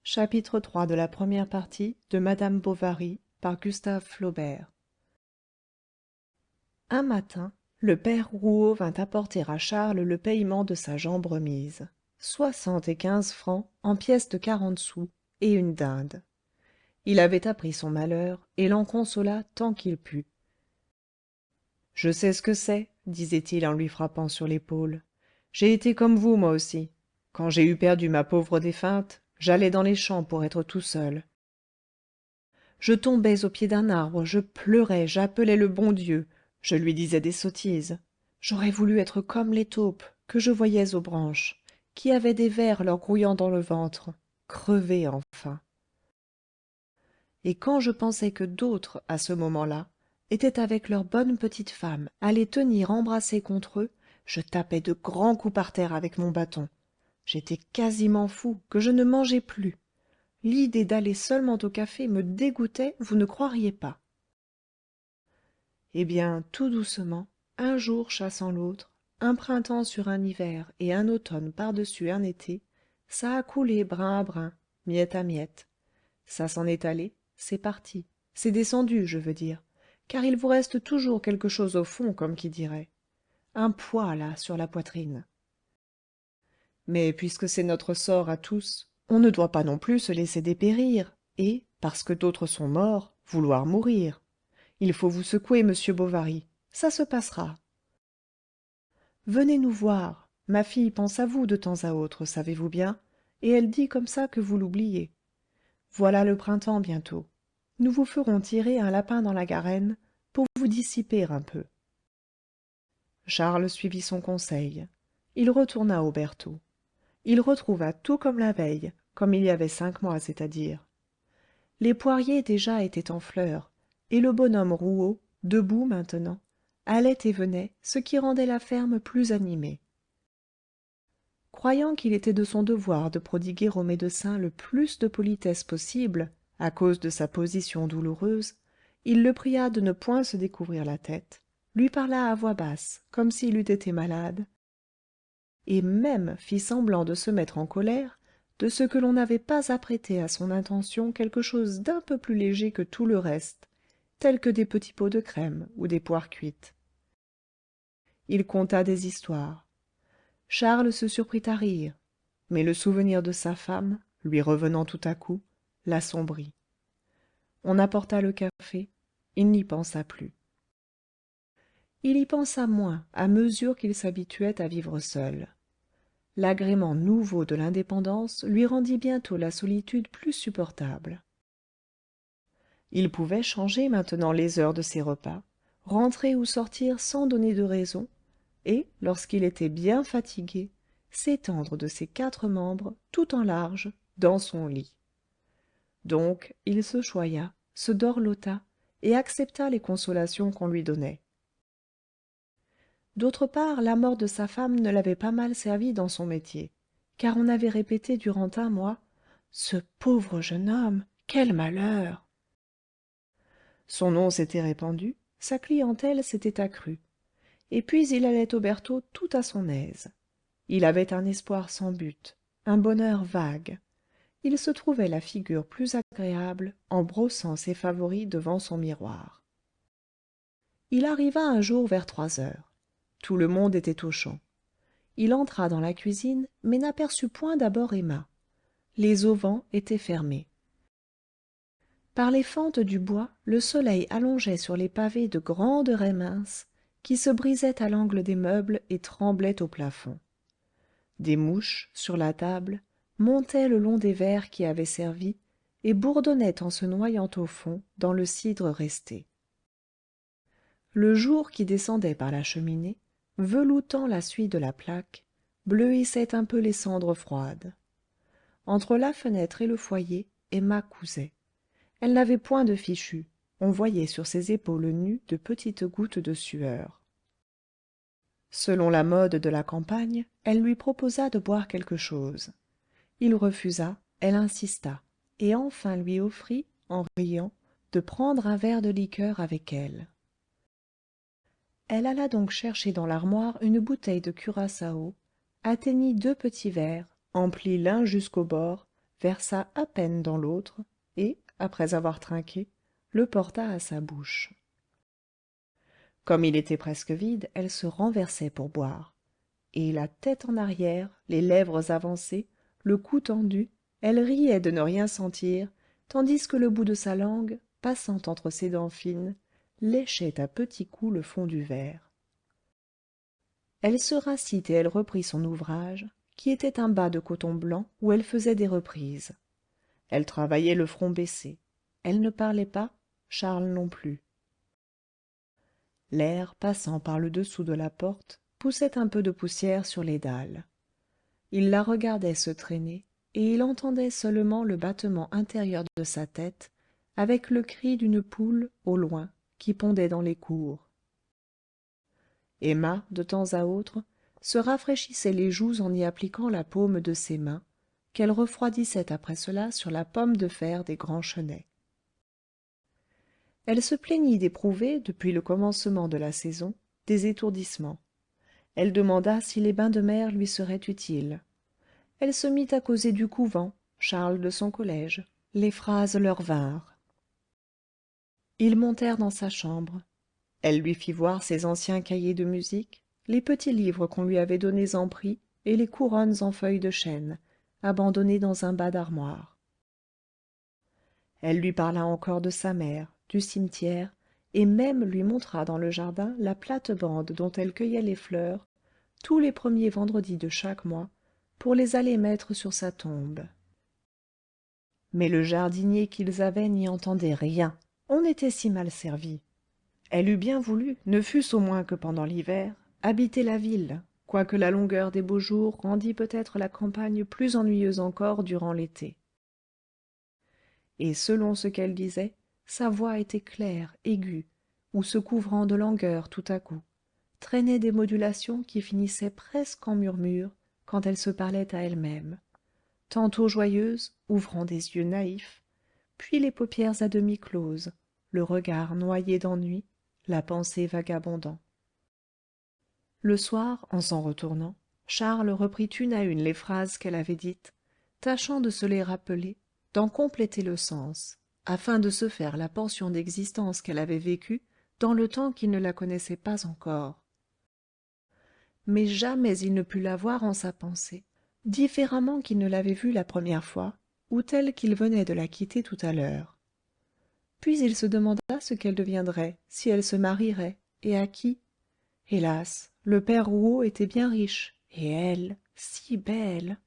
Chapitre III de la première partie de Madame Bovary par Gustave Flaubert. Un matin, le père Rouault vint apporter à Charles le payement de sa jambe remise. 75 francs en pièces de 40 sous et une dinde. Il avait appris son malheur et l'en consola tant qu'il put. Je sais ce que c'est, disait-il en lui frappant sur l'épaule. J'ai été comme vous, moi aussi. Quand j'ai eu perdu ma pauvre défunte, j'allais dans les champs pour être tout seul. Je tombais au pied d'un arbre, je pleurais, j'appelais le bon Dieu, je lui disais des sottises. J'aurais voulu être comme les taupes que je voyais aux branches, qui avaient des vers leur grouillant dans le ventre, crever enfin. Et quand je pensais que d'autres, à ce moment-là, étaient avec leurs bonnes petites femmes à les tenir embrassées contre eux, je tapais de grands coups par terre avec mon bâton. J'étais quasiment fou, que je ne mangeais plus. L'idée d'aller seulement au café me dégoûtait, vous ne croiriez pas. Eh bien, tout doucement, un jour chassant l'autre, un printemps sur un hiver et un automne par-dessus un été, ça a coulé brin à brin, miette à miette. Ça s'en est allé, c'est parti, c'est descendu, je veux dire, car il vous reste toujours quelque chose au fond, comme qui dirait. Un poids, là, sur la poitrine. Mais puisque c'est notre sort à tous, on ne doit pas non plus se laisser dépérir, et, parce que d'autres sont morts, vouloir mourir. Il faut vous secouer, monsieur Bovary. Ça se passera. Venez nous voir. Ma fille pense à vous de temps à autre, savez-vous bien, et elle dit comme ça que vous l'oubliez. Voilà le printemps bientôt. Nous vous ferons tirer un lapin dans la garenne pour vous dissiper un peu. Charles suivit son conseil. Il retourna au berthaud. Il retrouva tout comme la veille, comme il y avait 5 mois, c'est-à-dire. Les poiriers déjà étaient en fleurs, et le bonhomme Rouault, debout maintenant, allait et venait, ce qui rendait la ferme plus animée. Croyant qu'il était de son devoir de prodiguer au médecin le plus de politesse possible, à cause de sa position douloureuse, il le pria de ne point se découvrir la tête, lui parla à voix basse, comme s'il eût été malade, et même fit semblant de se mettre en colère de ce que l'on n'avait pas apprêté à son intention quelque chose d'un peu plus léger que tout le reste, tel que des petits pots de crème ou des poires cuites. Il conta des histoires. Charles se surprit à rire, mais le souvenir de sa femme, lui revenant tout à coup, l'assombrit. On apporta le café, il n'y pensa plus. Il y pensa moins à mesure qu'il s'habituait à vivre seul. L'agrément nouveau de l'indépendance lui rendit bientôt la solitude plus supportable. Il pouvait changer maintenant les heures de ses repas, rentrer ou sortir sans donner de raison, et, lorsqu'il était bien fatigué, s'étendre de ses 4 membres, tout en large, dans son lit. Donc il se choya, se dorlota, et accepta les consolations qu'on lui donnait. D'autre part, la mort de sa femme ne l'avait pas mal servi dans son métier, car on avait répété durant un mois « Ce pauvre jeune homme, quel malheur !» Son nom s'était répandu, sa clientèle s'était accrue. Et puis il allait au berthaud tout à son aise. Il avait un espoir sans but, un bonheur vague. Il se trouvait la figure plus agréable en brossant ses favoris devant son miroir. Il arriva un jour vers 3 heures. Tout le monde était aux champs. Il entra dans la cuisine, mais n'aperçut point d'abord Emma. Les auvents étaient fermés. Par les fentes du bois, le soleil allongeait sur les pavés de grandes raies minces qui se brisaient à l'angle des meubles et tremblaient au plafond. Des mouches, sur la table, montaient le long des verres qui avaient servi et bourdonnaient en se noyant au fond dans le cidre resté. Le jour qui descendait par la cheminée, veloutant la suie de la plaque, bleuissait un peu les cendres froides. Entre la fenêtre et le foyer, Emma cousait. Elle n'avait point de fichu, on voyait sur ses épaules nues de petites gouttes de sueur. Selon la mode de la campagne, elle lui proposa de boire quelque chose. Il refusa, elle insista, et enfin lui offrit, en riant, de prendre un verre de liqueur avec elle. Elle alla donc chercher dans l'armoire une bouteille de curaçao, atteignit 2 petits verres, emplit l'un jusqu'au bord, versa à peine dans l'autre, et, après avoir trinqué, le porta à sa bouche. Comme il était presque vide, elle se renversait pour boire. Et la tête en arrière, les lèvres avancées, le cou tendu, elle riait de ne rien sentir, tandis que le bout de sa langue, passant entre ses dents fines, léchait à petits coups le fond du verre. Elle se rassit et elle reprit son ouvrage, qui était un bas de coton blanc où elle faisait des reprises. Elle travaillait le front baissé. Elle ne parlait pas, Charles non plus. L'air, passant par le dessous de la porte, poussait un peu de poussière sur les dalles. Il la regardait se traîner, et il entendait seulement le battement intérieur de sa tête, avec le cri d'une poule, au loin, qui pondait dans les cours. Emma, de temps à autre, se rafraîchissait les joues en y appliquant la paume de ses mains, qu'elle refroidissait après cela sur la pomme de fer des grands chenets. Elle se plaignit d'éprouver, depuis le commencement de la saison, des étourdissements. Elle demanda si les bains de mer lui seraient utiles. Elle se mit à causer du couvent, Charles de son collège. Les phrases leur vinrent. Ils montèrent dans sa chambre. Elle lui fit voir ses anciens cahiers de musique, les petits livres qu'on lui avait donnés en prix et les couronnes en feuilles de chêne, abandonnées dans un bas d'armoire. Elle lui parla encore de sa mère, du cimetière, et même lui montra dans le jardin la plate-bande dont elle cueillait les fleurs, tous les premiers vendredis de chaque mois, pour les aller mettre sur sa tombe. Mais le jardinier qu'ils avaient n'y entendait rien, on était si mal servi. Elle eût bien voulu, ne fût-ce au moins que pendant l'hiver, habiter la ville, quoique la longueur des beaux jours rendît peut-être la campagne plus ennuyeuse encore durant l'été. Et selon ce qu'elle disait, sa voix était claire, aiguë, ou se couvrant de langueur tout à coup, traînait des modulations qui finissaient presque en murmures quand elle se parlait à elle-même, tantôt joyeuse, ouvrant des yeux naïfs, puis les paupières à demi closes, le regard noyé d'ennui, la pensée vagabondant. Le soir, en s'en retournant, Charles reprit une à une les phrases qu'elle avait dites, tâchant de se les rappeler, d'en compléter le sens, afin de se faire la portion d'existence qu'elle avait vécue dans le temps qu'il ne la connaissait pas encore. Mais jamais il ne put la voir en sa pensée, différemment qu'il ne l'avait vue la première fois, ou telle qu'il venait de la quitter tout à l'heure. Puis il se demanda ce qu'elle deviendrait, si elle se marierait, et à qui. Hélas, le père Rouault était bien riche, et elle, si belle.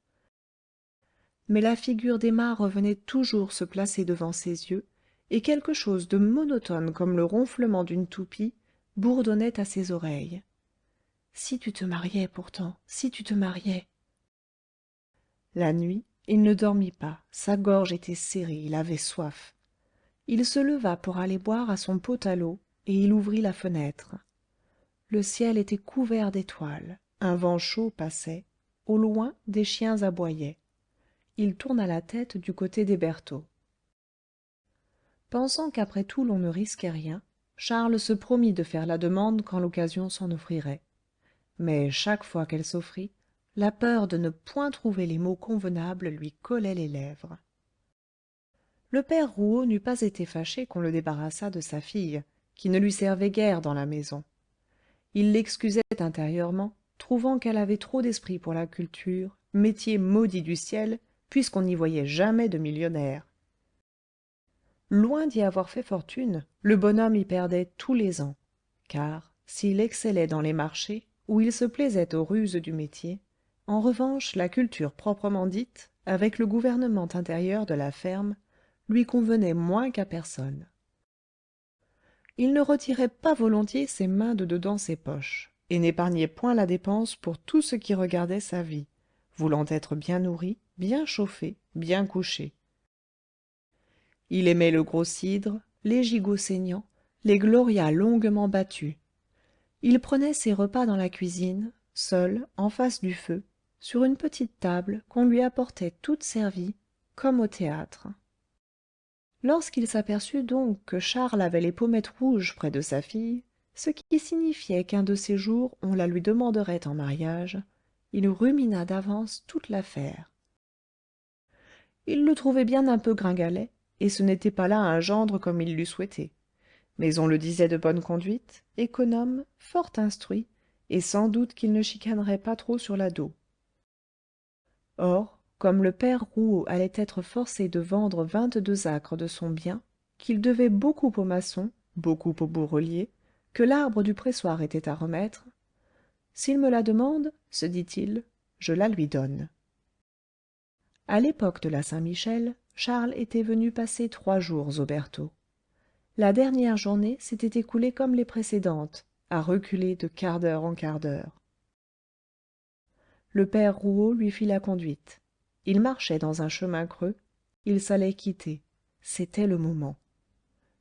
Mais la figure d'Emma revenait toujours se placer devant ses yeux, et quelque chose de monotone comme le ronflement d'une toupie bourdonnait à ses oreilles. Si tu te mariais pourtant, si tu te mariais. La nuit, il ne dormit pas, sa gorge était serrée, il avait soif. Il se leva pour aller boire à son pot à l'eau, et il ouvrit la fenêtre. Le ciel était couvert d'étoiles, un vent chaud passait, au loin des chiens aboyaient. Il tourna la tête du côté des bertaux. Pensant qu'après tout l'on ne risquait rien, Charles se promit de faire la demande quand l'occasion s'en offrirait. Mais chaque fois qu'elle s'offrit, la peur de ne point trouver les mots convenables lui collait les lèvres. Le père Rouault n'eût pas été fâché qu'on le débarrassât de sa fille, qui ne lui servait guère dans la maison. Il l'excusait intérieurement, trouvant qu'elle avait trop d'esprit pour la culture, métier maudit du ciel, puisqu'on n'y voyait jamais de millionnaire. Loin d'y avoir fait fortune, le bonhomme y perdait tous les ans, car, s'il excellait dans les marchés, où il se plaisait aux ruses du métier, en revanche la culture proprement dite, avec le gouvernement intérieur de la ferme, lui convenait moins qu'à personne. Il ne retirait pas volontiers ses mains de dedans ses poches, et n'épargnait point la dépense pour tout ce qui regardait sa vie, voulant être bien nourri, bien chauffé, bien couché. Il aimait le gros cidre, les gigots saignants, les glorias longuement battus. Il prenait ses repas dans la cuisine, seul, en face du feu, sur une petite table qu'on lui apportait toute servie, comme au théâtre. Lorsqu'il s'aperçut donc que Charles avait les pommettes rouges près de sa fille, ce qui signifiait qu'un de ces jours on la lui demanderait en mariage, il rumina d'avance toute l'affaire. Il le trouvait bien un peu gringalet, et ce n'était pas là un gendre comme il l'eût souhaité. Mais on le disait de bonne conduite, économe, fort instruit, et sans doute qu'il ne chicanerait pas trop sur la dot. Or, comme le père Rouault allait être forcé de vendre 22 acres de son bien, qu'il devait beaucoup aux maçons, beaucoup aux bourreliers, que l'arbre du pressoir était à remettre, s'il me la demande, se dit-il, je la lui donne. À l'époque de la Saint-Michel, Charles était venu passer 3 jours au bertaux. La dernière journée s'était écoulée comme les précédentes, à reculer de quart d'heure en quart d'heure. Le père Rouault lui fit la conduite. Il marchait dans un chemin creux, il s'allait quitter. C'était le moment.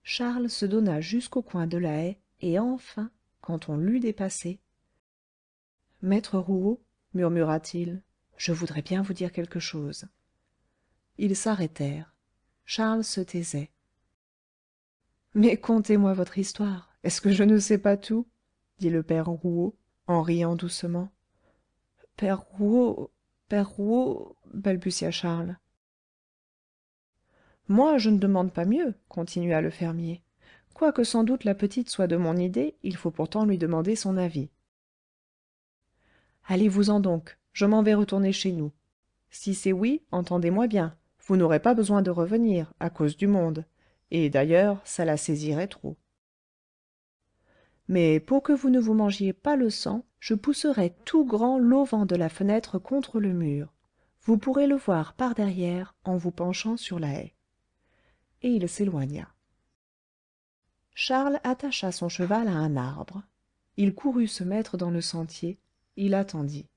Charles se donna jusqu'au coin de la haie, et enfin, quand on l'eut dépassé, maître Rouault, murmura-t-il, je voudrais bien vous dire quelque chose. Ils s'arrêtèrent. Charles se taisait. Mais contez-moi votre histoire. Est-ce que je ne sais pas tout? Dit le père Rouault, en riant doucement. Père Rouault, père Rouault, balbutia Charles. Moi, je ne demande pas mieux, continua le fermier. Quoique sans doute la petite soit de mon idée, il faut pourtant lui demander son avis. Allez-vous-en donc, je m'en vais retourner chez nous. Si c'est oui, entendez-moi bien, vous n'aurez pas besoin de revenir, à cause du monde. Et d'ailleurs, ça la saisirait trop. Mais pour que vous ne vous mangiez pas le sang, je pousserai tout grand l'auvent de la fenêtre contre le mur. Vous pourrez le voir par derrière en vous penchant sur la haie. Et il s'éloigna. Charles attacha son cheval à un arbre. Il courut se mettre dans le sentier. Il attendit.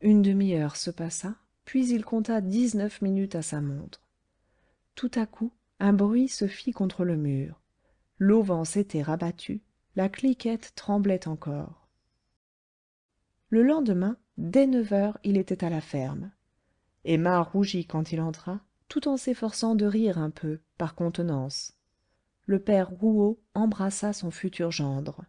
Une demi-heure se passa, puis il compta 19 minutes à sa montre. Tout à coup, un bruit se fit contre le mur. L'auvent s'était rabattu, la cliquette tremblait encore. Le lendemain, dès 9 heures, il était à la ferme. Emma rougit quand il entra, tout en s'efforçant de rire un peu, par contenance. Le père Rouault embrassa son futur gendre.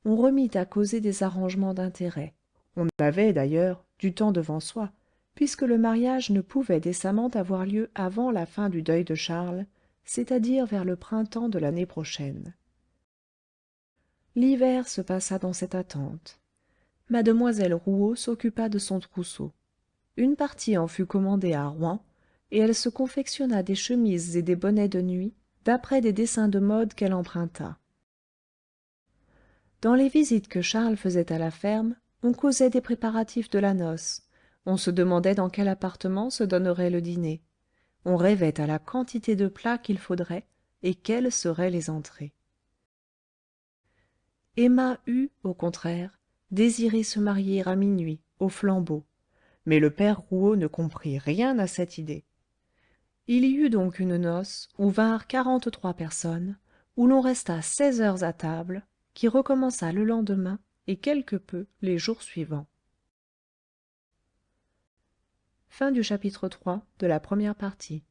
On remit à causer des arrangements d'intérêt. On avait, d'ailleurs, du temps devant soi, puisque le mariage ne pouvait décemment avoir lieu avant la fin du deuil de Charles, c'est-à-dire vers le printemps de l'année prochaine. L'hiver se passa dans cette attente. Mademoiselle Rouault s'occupa de son trousseau. Une partie en fut commandée à Rouen, et elle se confectionna des chemises et des bonnets de nuit, d'après des dessins de mode qu'elle emprunta. Dans les visites que Charles faisait à la ferme, on causait des préparatifs de la noce, on se demandait dans quel appartement se donnerait le dîner, on rêvait à la quantité de plats qu'il faudrait et quelles seraient les entrées. Emma eut, au contraire, désiré se marier à minuit, au flambeau, mais le père Rouault ne comprit rien à cette idée. Il y eut donc une noce où vinrent 43 personnes, où l'on resta 16 heures à table, qui recommença le lendemain et quelque peu les jours suivants. Fin du chapitre 3 de la première partie.